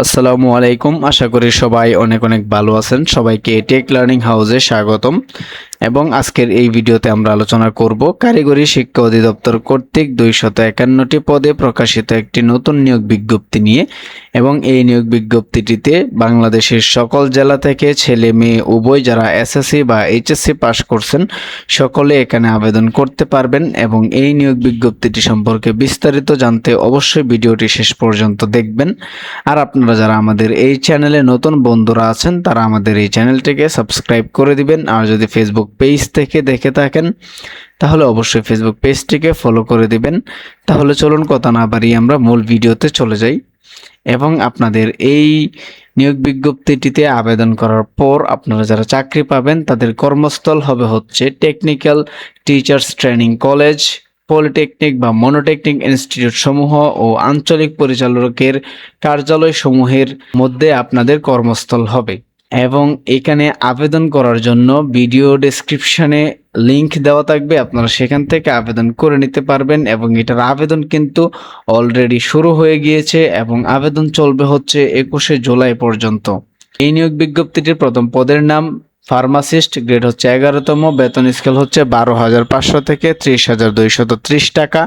আসসালামু আলাইকুম। আশা করি সবাই অনেক অনেক ভালো আছেন। সবাইকে টেক লার্নিং হাউসে স্বাগতম। এবং আজকের এই ভিডিওতে আমরা আলোচনা করব কারিগরি শিক্ষা অধিদপ্তর কর্তৃক 251টি পদে প্রকাশিত একটি নতুন নিয়োগ বিজ্ঞপ্তি নিয়ে। এবং এই নিয়োগ বিজ্ঞপ্তিটিতে বাংলাদেশের সকল জেলা থেকে ছেলে মেয়ে উভয় যারা এসএসসি বা এইচএসসি পাস করছেন সকলে এখানে আবেদন করতে পারবেন। এবং এই নিয়োগ বিজ্ঞপ্তিটি সম্পর্কে বিস্তারিত জানতে অবশ্যই ভিডিওটি শেষ পর্যন্ত দেখবেন। আর আপনারা যারা আমাদের এই চ্যানেলে নতুন বন্ধুরা আছেন তারা আমাদের এই চ্যানেলটিকে সাবস্ক্রাইব করে দিবেন। আর যদি ফেসবুক পেজ থেকে দেখে থাকেন তাহলে অবশ্যই ফেসবুক পেজটিকে ফলো করে দিবেন। তাহলে চলুন কথা না বাড়িয়ে আমরা মূল ভিডিওতে চলে যাই। এবং আপনাদের এই নিয়োগ বিজ্ঞপ্তিটিতে আবেদন করার পর আপনারা যারা চাকরি পাবেন তাদের কর্মস্থল হবে হচ্ছে technical teachers training college, polytechnic বা মনোটেকনিক ইনস্টিটিউট সমূহ ও আঞ্চলিক পরিচালকের কার্যালয় সমূহের মধ্যে আপনাদের কর্মস্থল হবে। এবং এখানে আবেদন করার জন্য ভিডিও ডেসক্রিপশনে লিংক দেওয়া থাকবে, আপনারা সেখান থেকে আবেদন করে নিতে পারবেন। এবং এটার আবেদন কিন্তু অলরেডি শুরু হয়ে গিয়েছে এবং আবেদন চলবে হচ্ছে 21শে জুলাই পর্যন্ত। এই নিয়োগ বিজ্ঞপ্তিটির প্রথম পদের নাম ফার্মাসিস্ট, গ্রেড হচ্ছে 11তম, বেতন স্কেল হচ্ছে 12,500 থেকে 30,230 টাকা।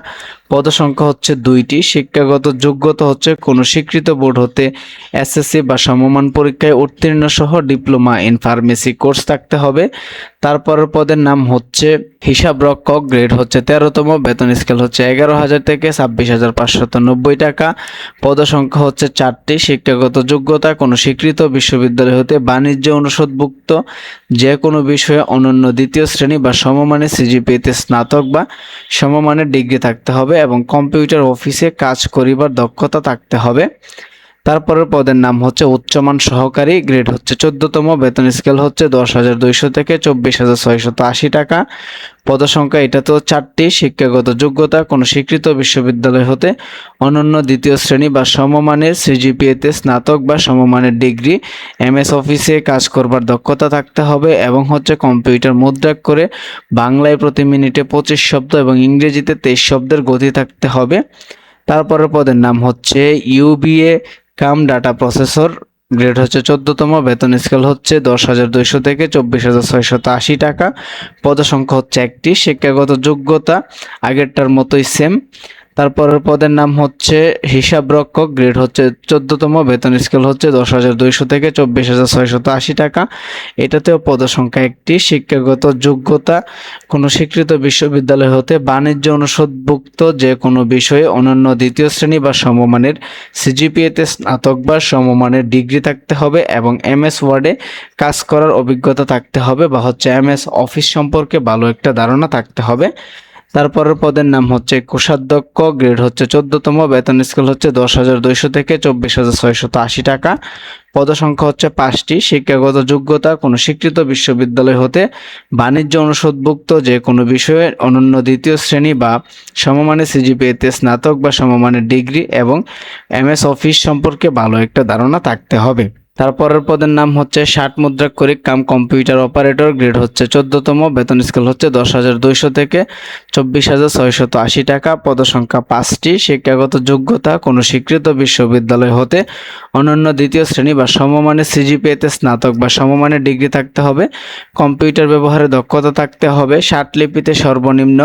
পদসংখ্যা হচ্ছে 2টি। শিক্ষাগত যোগ্যতা হচ্ছে কোনো স্বীকৃত বোর্ড হতে এসএসসি বা সমমান পরীক্ষায় উত্তীর্ণ সহ ডিপ্লোমা ইন ফার্মেসি কোর্স থাকতে হবে। তারপরের পদের নাম হচ্ছে হিসাবরক্ষক, গ্রেড হচ্ছে 13তম, বেতন স্কেল হচ্ছে 11,000 থেকে 26,590 টাকা। পদসংখ্যা হচ্ছে 4টি। শিক্ষাগত যোগ্যতা কোনো স্বীকৃত বিশ্ববিদ্যালয় হতে বাণিজ্য অনুষদভুক্ত যে কোনো বিষয়ে অনন্য দ্বিতীয় শ্রেণী বা সমমানের সিজিপিএতে স্নাতক বা সমমানের ডিগ্রি থাকতে হবে এবং কম্পিউটার অফিসে কাজ করিবার দক্ষতা থাকতে হবে। তারপরের পদের নাম হচ্ছে উচ্চমান সহকারী, গ্রেড হচ্ছে 14তম, বেতন স্কেল হচ্ছে 10,200 থেকে 24,680 টাকা। পদসংখ্যা এটাতেও 4টি। শিক্ষাগত যোগ্যতা কোনো স্বীকৃত বিশ্ববিদ্যালয় হতে অনন্য দ্বিতীয় শ্রেণী বা সমমানের সিজিপিএতে স্নাতক বা সমমানের ডিগ্রি, এমএস অফিসে কাজ করবার দক্ষতা থাকতে হবে এবং হচ্ছে কম্পিউটার মুদ্রা করে বাংলায় প্রতি মিনিটে 25 শব্দ এবং ইংরেজিতে 23 শব্দের গতি থাকতে হবে। তারপরের পদের নাম হচ্ছে ইউবিএ কাম ডাটা প্রসেসর, গ্রেড হচ্ছে 14তম, বেতন স্কেল হচ্ছে 10,200 থেকে 24,680 টাকা। পদসংখ্যা হচ্ছে 1টি। শিক্ষাগত যোগ্যতা আগেরটার মতোই সেম। তারপরের পদের নাম হচ্ছে হিসাবরক্ষক, গ্রেড হচ্ছে 14তম, বেতন স্কেল হচ্ছে 10,200 থেকে 24,680 টাকা। এটাতেও পদসংখ্যা 1টি। শিক্ষাগত যোগ্যতা কোনো স্বীকৃত বিশ্ববিদ্যালয় হতে বাণিজ্য অনুষদভুক্ত যে কোনো বিষয়ে অনন্য দ্বিতীয় শ্রেণী বা সমমানের সিজিপিএতে স্নাতক বা সমমানের ডিগ্রি থাকতে হবে এবং এমএস ওয়ার্ডে কাজ করার অভিজ্ঞতা থাকতে হবে বা হচ্ছে এমএস অফিস সম্পর্কে ভালো একটা ধারণা থাকতে হবে। তারপরের পদের নাম হচ্ছে কোষাধ্যক্ষ, গ্রেড হচ্ছে 14তম, বেতন স্কেল হচ্ছে 10,200 থেকে 24,680 টাকা। পদসংখ্যা হচ্ছে 5টি। শিক্ষাগত যোগ্যতা কোনো স্বীকৃত বিশ্ববিদ্যালয় হতে বাণিজ্য অনুষদভুক্ত যে কোনো বিষয়ে অনন্য দ্বিতীয় শ্রেণী বা সমমানের সিজিপিএতে স্নাতক বা সমমানের ডিগ্রি এবং এমএস অফিস সম্পর্কে ভালো একটা ধারণা থাকতে হবে। তারপরের পদের নাম হচ্ছে 60 মুদ্রাক্ষরিক কাম কম্পিউটার অপারেটর, গ্রেড হচ্ছে 14তম, বেতন স্কেল হচ্ছে 10,200 থেকে 24,680 টাকা। পদসংখ্যা 5টি। শিক্ষাগত যোগ্যতা কোনো স্বীকৃত বিশ্ববিদ্যালয় হতে অনন্য দ্বিতীয় শ্রেণী বা সমমানের সিজিপিএতে স্নাতক বা সমমানের ডিগ্রি থাকতে হবে। কম্পিউটার ব্যবহারে দক্ষতা থাকতে হবে। 60 লিপিতে সর্বনিম্ন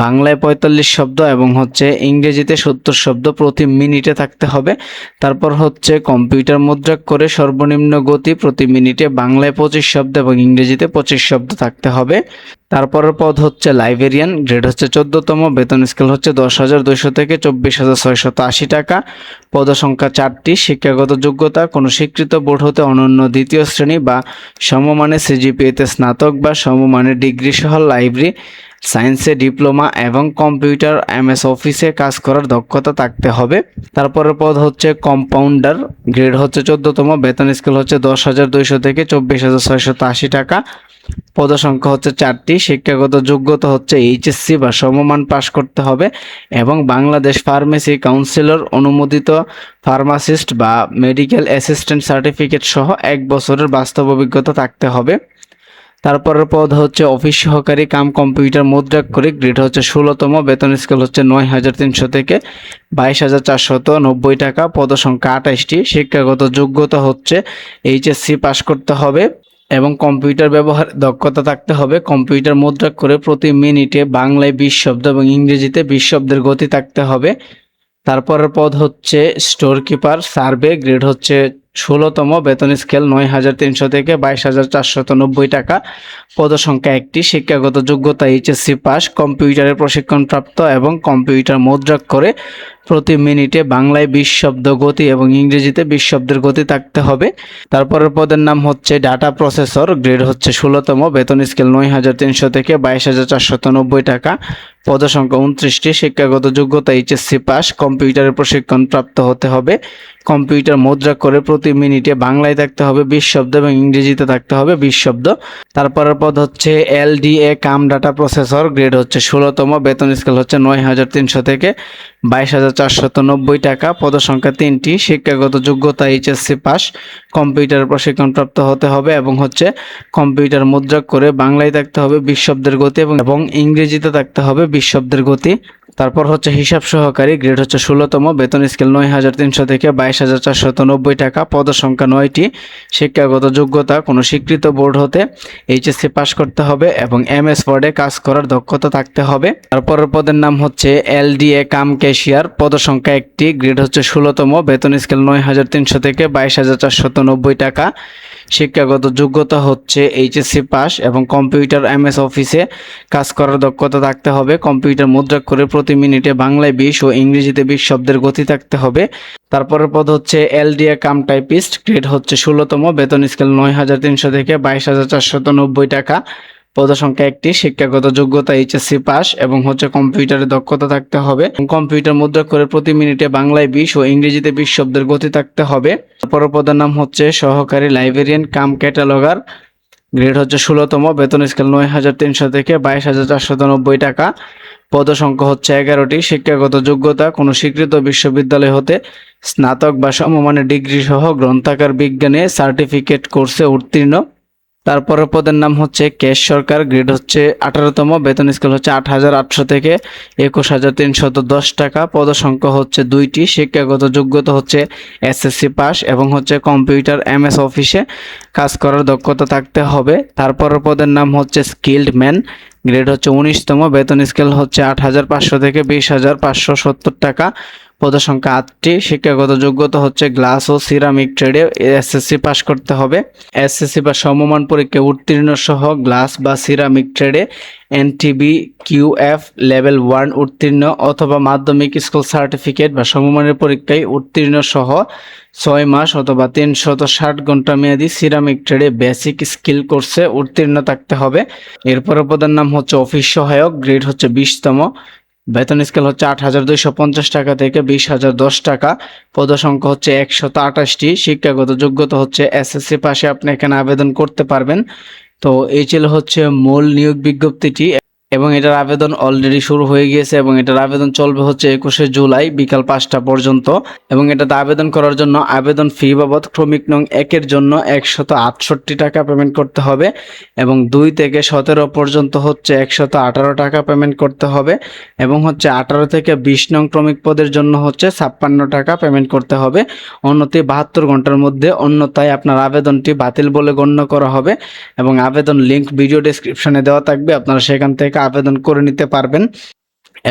বাংলায় 45 শব্দ এবং হচ্ছে ইংরেজিতে 70 শব্দ প্রতি মিনিটে থাকতে হবে। তারপর হচ্ছে কম্পিউটার মুদ্রা করে সর্বনিম্ন গতি প্রতি মিনিটে বাংলায় 25 শব্দ এবং ইংরেজিতে 25 শব্দ থাকতে হবে। তারপরের পদ হচ্ছে লাইব্রেরিয়ান, গ্রেড হচ্ছে 14তম, বেতন স্কেল হচ্ছে 10,200 থেকে 24,680 টাকা। পদসংখ্যা 4টি। শিক্ষাগত যোগ্যতা কোনো স্বীকৃত বোর্ড হতে অনন্য দ্বিতীয় শ্রেণী বা সমমানের সিজিপিএতে স্নাতক বা সমমানের ডিগ্রি সহ লাইব্রেরি সায়েন্সে ডিপ্লোমা এবং কম্পিউটার এমএস অফিসে কাজ করার দক্ষতা থাকতে হবে। তারপরের পদ হচ্ছে কম্পাউন্ডার, গ্রেড হচ্ছে 14তম, বেতন স্কেল হচ্ছে 10,200 থেকে 24,680 টাকা। পদসংখ্যা হচ্ছে 4টি। শিক্ষাগত যোগ্যতা হচ্ছে এইচএসসি বা সমমান পাশ করতে হবে এবং বাংলাদেশ ফার্মেসি কাউন্সিলর অনুমোদিত ফার্মাসিস্ট বা মেডিকেল অ্যাসিস্ট্যান্ট সার্টিফিকেট সহ 1 বছরের বাস্তব অভিজ্ঞতা থাকতে হবে। তারপরের পদ হচ্ছে অফিস সহকারী কাম কম্পিউটার মুদ্রাক্ষরিক, গ্রেড হচ্ছে 16তম, বেতন স্কেল হচ্ছে 9,300 থেকে 22,490 টাকা, পদসংখ্যা 28টি, শিক্ষাগত যোগ্যতা হচ্ছে এইচএসসি পাস করতে হবে এবং কম্পিউটার ব্যবহার দক্ষতা থাকতে হবে। কম্পিউটার মুদ্রাক্ষরে প্রতি মিনিটে বাংলায় 20 শব্দ এবং ইংরেজিতে 20 শব্দের গতি থাকতে হবে। তারপরের পদ হচ্ছে স্টোর কিপার সার্ভে, গ্রেড হচ্ছে 16তম, বেতন স্কেল 9,300 থেকে 22,490 টাকা, পদসংখ্যা 1টি, শিক্ষাগত যোগ্যতা এইচএসসি পাস, কম্পিউটারের প্রশিক্ষণপ্রাপ্ত এবং কম্পিউটার মুদ্রাক্ষরে প্রতি মিনিটে বাংলায় 20 শব্দ গতি এবং ইংরেজিতে 20 শব্দের গতি থাকতে হবে। তারপরের পদের নাম হচ্ছে ডাটা প্রসেসর, গ্রেড হচ্ছে 16তম, বেতন স্কেল 9,300 থেকে 22,490 টাকা, পদসংখ্যা 29টি, শিক্ষাগত যোগ্যতা এইচএসসি পাস, কম্পিউটারের প্রশিক্ষণ প্রাপ্ত হতে হবে, কম্পিউটার মুদ্রাক্ষরে প্রতি মিনিটে বাংলায় থাকতে হবে 20 শব্দ এবং ইংরেজিতে থাকতে হবে 20 শব্দ। তারপরের পদ হচ্ছে এলডিএ কাম ডাটা প্রসেসর, গ্রেড হচ্ছে 16তম, বেতন স্কেল হচ্ছে 9,300 থেকে 22,490 টাকা, পদসংখ্যা 3টি, শিক্ষাগত যোগ্যতা এইচএসসি পাস, কম্পিউটার প্রশিক্ষণপ্রাপ্ত হতে হবে এবং হচ্ছে কম্পিউটার মুদ্রাক্ষরে বাংলায় থাকতে হবে 20 শব্দের গতি এবং ইংরেজিতে থাকতে হবে 20 শব্দের গতি। তারপর হচ্ছে হিসাব সহকারী, গ্রেড হচ্ছে 16তম, বেতন স্কেল 9,300 থেকে 22,490 টাকা, পদসংখ্যা 9টি, শিক্ষাগত যোগ্যতা কোনো স্বীকৃত বোর্ড হতে এইচএসসি পাস করতে হবে এবং এমএস ওয়ার্ডে কাজ করার দক্ষতা থাকতে হবে। তারপরের পদের নাম হচ্ছে এলডিএ কাম ক্যাশিয়ার, পদসংখ্যা 1টি, গ্রেড হচ্ছে 16তম, বেতন স্কেল 9,300 থেকে 22,490 টাকা, শিক্ষাগত যোগ্যতা হচ্ছে এইচএসসি পাস এবং কম্পিউটার এমএস অফিসে কাজ করার দক্ষতা থাকতে হবে। কম্পিউটার মুদ্রাক্ষরে প্রতি মিনিটে বাংলায় 20 ও ইংরেজিতে 20 শব্দের গতি থাকতে হবে। তারপরের পদ হচ্ছে এলডিএ কাম টাইপিস্ট, গ্রেড হচ্ছে 16তম, বেতন স্কেল 9,300 থেকে 22,490 টাকা, পদসংখ্যা 1টি, শিক্ষাগত যোগ্যতা এইচএসসি পাস এবং হচ্ছে কম্পিউটারে দক্ষতা থাকতে হবে। কম্পিউটার মুদ্রাক্ষরে প্রতি মিনিটে বাংলায় 20 ও ইংরেজিতে 20 শব্দের গতি থাকতে হবে। তারপরের পদের নাম হচ্ছে সহকারী লাইব্রেরিয়ান কাম ক্যাটালগার, গ্রেড হচ্ছে 16তম, বেতন স্কেল 9,300 থেকে 22,490 টাকা, পদসংখ্যা হচ্ছে 11টি, শিক্ষাগত যোগ্যতা কোনো স্বীকৃত বিশ্ববিদ্যালয় হতে স্নাতক বা সমমানের ডিগ্রি সহ গ্রন্থাগার বিজ্ঞানে সার্টিফিকেট কোর্সে উত্তীর্ণ। তারপরের পদের নাম হচ্ছে কেশ সরকার, গ্রেড হচ্ছে 18তম, বেতন স্কেল হচ্ছে 8,800 থেকে 21,310 টাকা, পদসংখ্যা হচ্ছে 2টি, শিক্ষাগত যোগ্যতা হচ্ছে এসএসসি পাস এবং হচ্ছে কম্পিউটার এমএস অফিসে কাজ করার দক্ষতা থাকতে হবে। তারপরের পদের নাম হচ্ছে স্কিল্ড ম্যান, গ্রেড হচ্ছে 19তম, বেতন স্কেল হচ্ছে 8,500 থেকে 20,570 টাকা, পদসংখ্যা 8টি, শিক্ষাগত যোগ্যতা হচ্ছে গ্লাস ও সিরামিক ট্রেডে এসএসসি পাস করতে হবে। এসএসসি বা সমমান পরীক্ষায় উত্তীর্ণ সহ গ্লাস বা সিরামিক ট্রেডে এনটিবি কিউএফ লেভেল 1 উত্তীর্ণ অথবা মাধ্যমিক স্কুল সার্টিফিকেট বা সমমানের পরীক্ষায় উত্তীর্ণ সহ 6 মাস অথবা 360 ঘন্টা মেয়াদী সিরামিক ট্রেডে বেসিক স্কিল কোর্সে উত্তীর্ণ থাকতে হবে। এরপরের পদের নাম হচ্ছে অফিস সহায়ক, গ্রেড হচ্ছে 20তম, বেতন স্কেল হচ্ছে 8,250 টাকা থেকে 20,010 টাকা, পদসংখ্যা হচ্ছে 128টি, শিক্ষাগত যোগ্যতা হচ্ছে এসএসসি পাশে আপনি এখানে আবেদন করতে পারবেন। তো এই ছিল হচ্ছে মূল নিয়োগ বিজ্ঞপ্তিটি এবং এটার আবেদন অলরেডি শুরু হয়ে গিয়েছে এবং এটার আবেদন চলবে হচ্ছে 21শে জুলাই বিকাল 5টা পর্যন্ত এবং এটাতে আবেদন করার জন্য আবেদন ফি বাবদ ক্রমিক নং 1-এর জন্য 168 টাকা পেমেন্ট করতে হবে এবং 2 থেকে 17 পর্যন্ত হচ্ছে 118 টাকা পেমেন্ট করতে হবে এবং হচ্ছে 18 থেকে 20 নং ক্রমিক পদের জন্য হচ্ছে 56 টাকা পেমেন্ট করতে হবে। অন্যথায় 72 ঘন্টার মধ্যে অন্যথায় আপনার আবেদনটি বাতিল বলে গণ্য করা হবে এবং আবেদন লিংক ভিডিও ডেসক্রিপশনে দেওয়া থাকবে, আপনারা সেখান থেকে আবেদন করে নিতে পারবেন।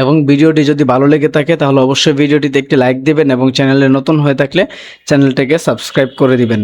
এবং ভিডিওটি যদি ভালো লেগে থাকে তাহলে অবশ্যই ভিডিওটিতে একটি লাইক দিবেন এবং চ্যানেলে নতুন হয়ে থাকলে চ্যানেলটাকে সাবস্ক্রাইব করে দিবেন।